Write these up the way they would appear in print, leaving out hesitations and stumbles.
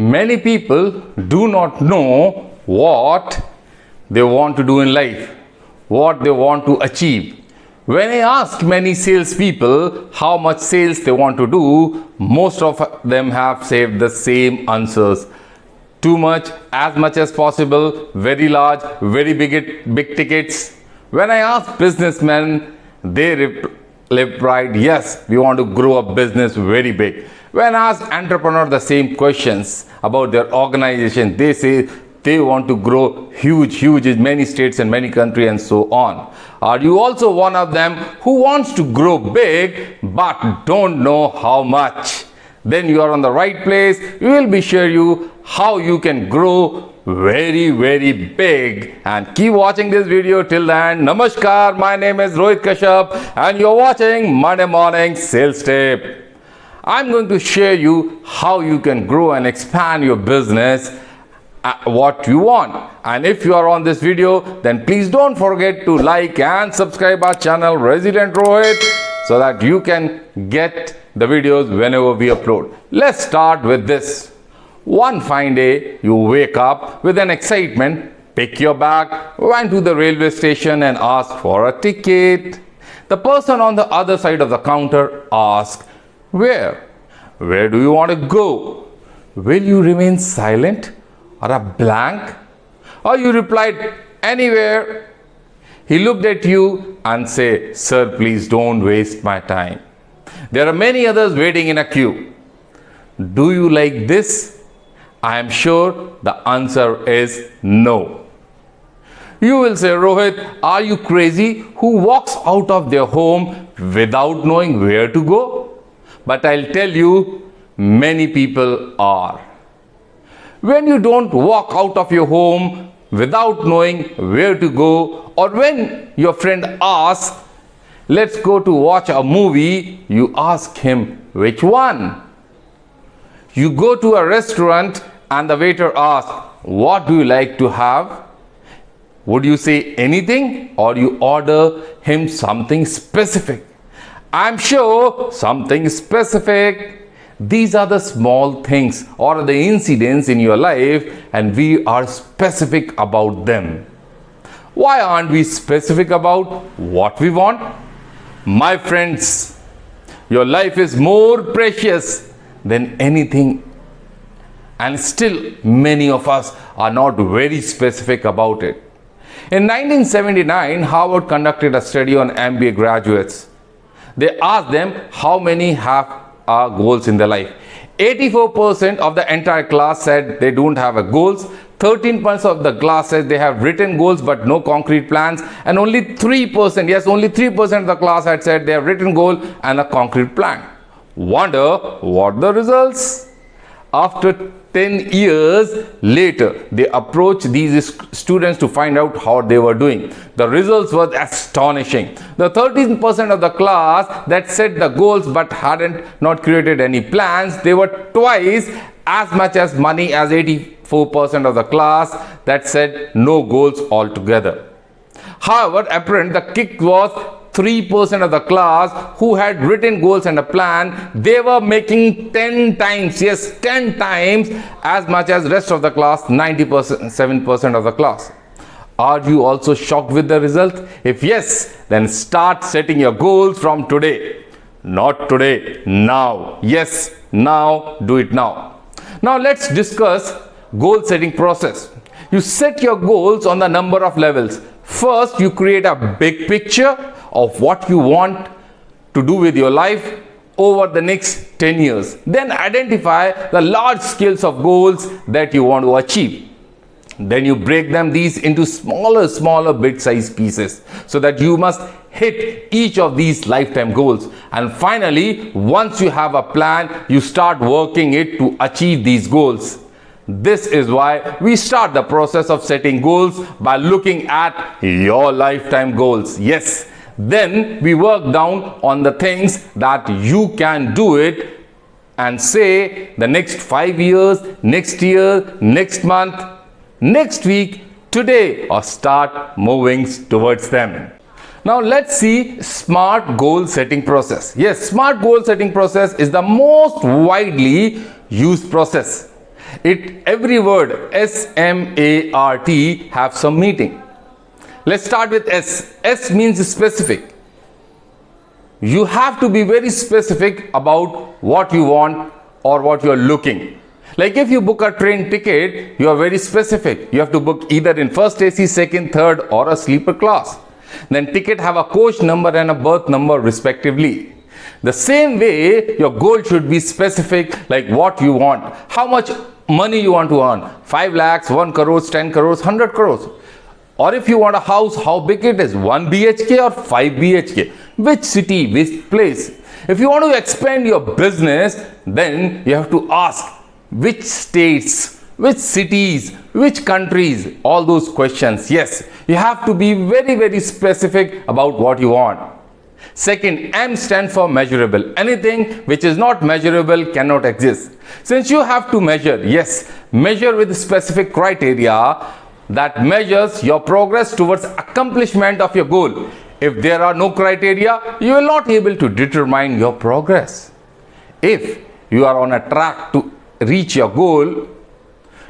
Many people do not know what they want to do in life, what they want to achieve. When I ask many salespeople how much sales they want to do, most of them have said the same answers. Too much, as much as possible, very large, very big tickets. When I ask businessmen, they replied, yes, we want to grow a business very big. When I ask entrepreneurs the same questions about their organization, they say they want to grow huge in many states and many countries and so on. Are you also one of them who wants to grow big but don't know how much? Then you are on the right place. We will be showing you how you can grow very big, and keep watching this video till then. Namaskar, my name is Rohit Kashyap and you're watching Monday Morning Sales Tip. I'm going to share you how you can grow and expand your business what you want. And if you are on this video, then please don't forget to like and subscribe our channel Resident Rohit so that you can get the videos whenever we upload. Let's start with this. One fine day, you wake up with an excitement, pick your bag, went to the railway station and asked for a ticket. The person on the other side of the counter asked, Where do you want to go? Will you remain silent or a blank? Or you replied, anywhere. He looked at you and said, Sir, please don't waste my time. There are many others waiting in a queue. Do you like this? I am sure the answer is no. You will say, Rohit, are you crazy? Who walks out of their home without knowing where to go? But I'll tell you, many people are. When you don't walk out of your home without knowing where to go, or when your friend asks, let's go to watch a movie, you ask him, which one? You go to a restaurant and the waiter asks, what do you like to have? Would you say anything, or you order him something specific? I'm sure something specific. These are the small things or the incidents in your life, and we are specific about them. Why aren't we specific about what we want? My friends, your life is more precious than anything, and still many of us are not very specific about it. In 1979, Harvard conducted a study on MBA graduates. They asked them how many have goals in their life. 84% of the entire class said they don't have a goals. 13% of the class said they have written goals but no concrete plans, and only 3%, yes, only 3% of the class had said they have written goal and a concrete plan. Wonder what the results? After 10 years later, they approached these students to find out how they were doing. The results were astonishing. The 13% of the class that set the goals but hadn't not created any plans, they were twice as much as money as 84% of the class that said no goals altogether. However, apparent the kick was 3% of the class who had written goals and a plan, they were making 10 times, yes, 10 times as much as rest of the class, 97% of the class. Are you also shocked with the result? If yes, then start setting your goals from today. Not today, now. Yes, now, do it now. Now let's discuss goal setting process. You set your goals on the number of levels. First, you create a big picture of what you want to do with your life over the next 10 years. Then identify the large scales of goals that you want to achieve. Then you break them these into smaller bit-sized pieces so that you must hit each of these lifetime goals. And finally, once you have a plan, you start working it to achieve these goals. This is why we start the process of setting goals by looking at your lifetime goals. Yes. Then we work down on the things that you can do it and say the next 5 years, next year, next month, next week, today, or start moving towards them. Now let's see SMART goal setting process. Yes, SMART goal setting process is the most widely used process. Every word SMART have some meaning. Let's start with S. S means specific. You have to be very specific about what you want or what you are looking. Like if you book a train ticket, you are very specific. You have to book either in first AC, second, third, or a sleeper class. Then ticket have a coach number and a berth number respectively. The same way, your goal should be specific, like what you want, how much money you want to earn, 5 lakhs, 1 crore, 10 crores, 100 crores. Or if you want a house, how big it is, 1 BHK or 5 BHK, which city, which place. If you want to expand your business, then you have to ask which states, which cities, which countries, all those questions. Yes, you have to be very, very specific about what you want. Second, M stands for measurable. Anything which is not measurable cannot exist. Since you have to measure, yes, measure with specific criteria that measures your progress towards accomplishment of your goal. If there are no criteria, you will not be able to determine your progress. If you are on a track to reach your goal,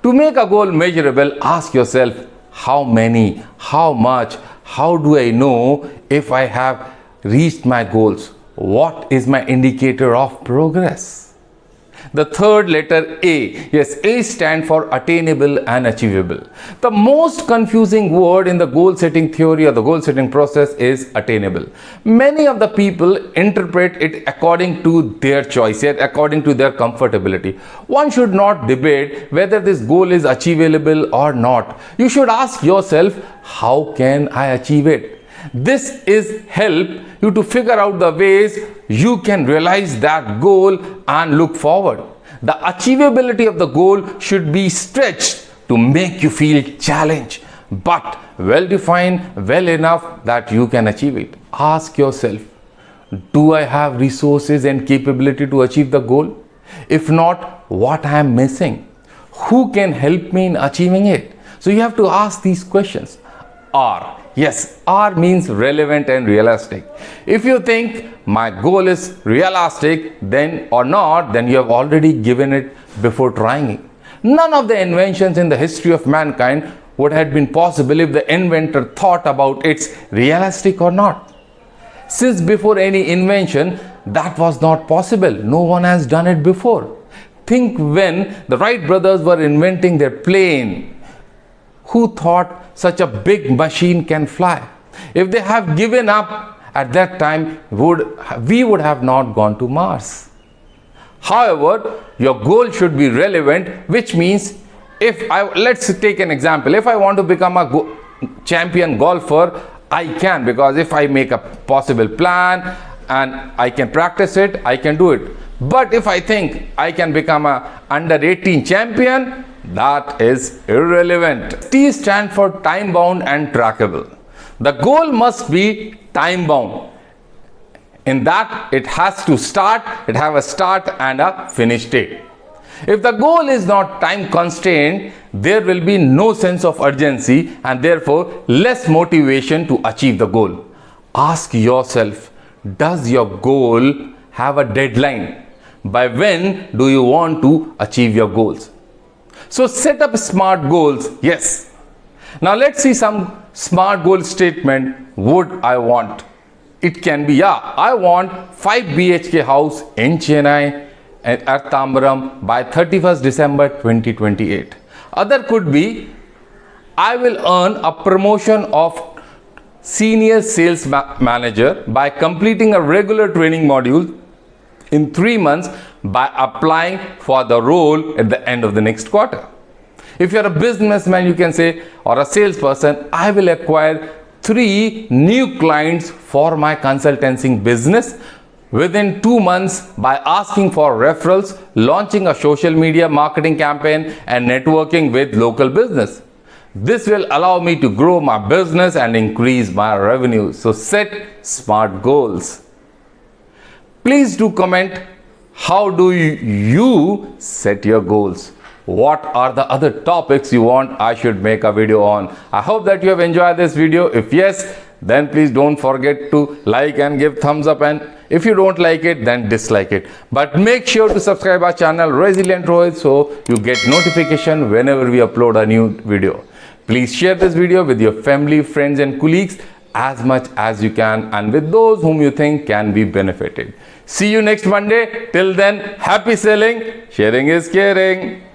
to make a goal measurable, ask yourself, how many, how much, how do I know if I have reached my goals? What is my indicator of progress? The third letter A. Yes, A stands for attainable and achievable. The most confusing word in the goal setting theory or the goal setting process is attainable. Many of the people interpret it according to their choice, yet according to their comfortability. One should not debate whether this goal is achievable or not. You should ask yourself, how can I achieve it? This is help you to figure out the ways you can realize that goal and look forward. The achievability of the goal should be stretched to make you feel challenged, but well defined, well enough that you can achieve it. Ask yourself, do I have resources and capability to achieve the goal? If not, what I am missing? Who can help me in achieving it? So you have to ask these questions. R. Yes, R means relevant and realistic. If you think my goal is realistic then or not, then you have already given it before trying it. None of the inventions in the history of mankind would have been possible if the inventor thought about its realistic or not. Since before any invention, that was not possible. No one has done it before. Think when the Wright brothers were inventing their plane. Who thought such a big machine can fly? If they have given up at that time, we would have not gone to Mars. However, your goal should be relevant, which means let's take an example. If I want to become a champion golfer, I can, because if I make a possible plan and I can practice it, I can do it. But if I think I can become a under 18 champion, that is irrelevant. T stands for time bound and trackable. The goal must be time bound. In that it has to start, it have a start and a finish date. If the goal is not time constrained, there will be no sense of urgency and therefore less motivation to achieve the goal. Ask yourself, does your goal have a deadline? By when do you want to achieve your goals? So set up SMART goals. Yes. Now let's see some SMART goal statement. Would I want? It can be, I want 5 BHK house in Chennai at Tambaram by 31st December 2028. Other could be, I will earn a promotion of senior sales manager by completing a regular training module in 3 months by applying for the role at the end of the next quarter. If you are a businessman, you can say, or a salesperson, I will acquire 3 new clients for my consultancy business within 2 months by asking for referrals, launching a social media marketing campaign and networking with local business. This will allow me to grow my business and increase my revenue. So set SMART goals. Please do comment, how do you set your goals? What are the other topics you want I should make a video on? I hope that you have enjoyed this video. If yes, then please don't forget to like and give thumbs up, and If you don't like it, then dislike it. But make sure to subscribe our channel Resilient Rohit so you get notification whenever we upload a new video. Please share this video with your family, friends and colleagues as much as you can, and with those whom you think can be benefited. See you next Monday. Till then, happy selling. Sharing is caring.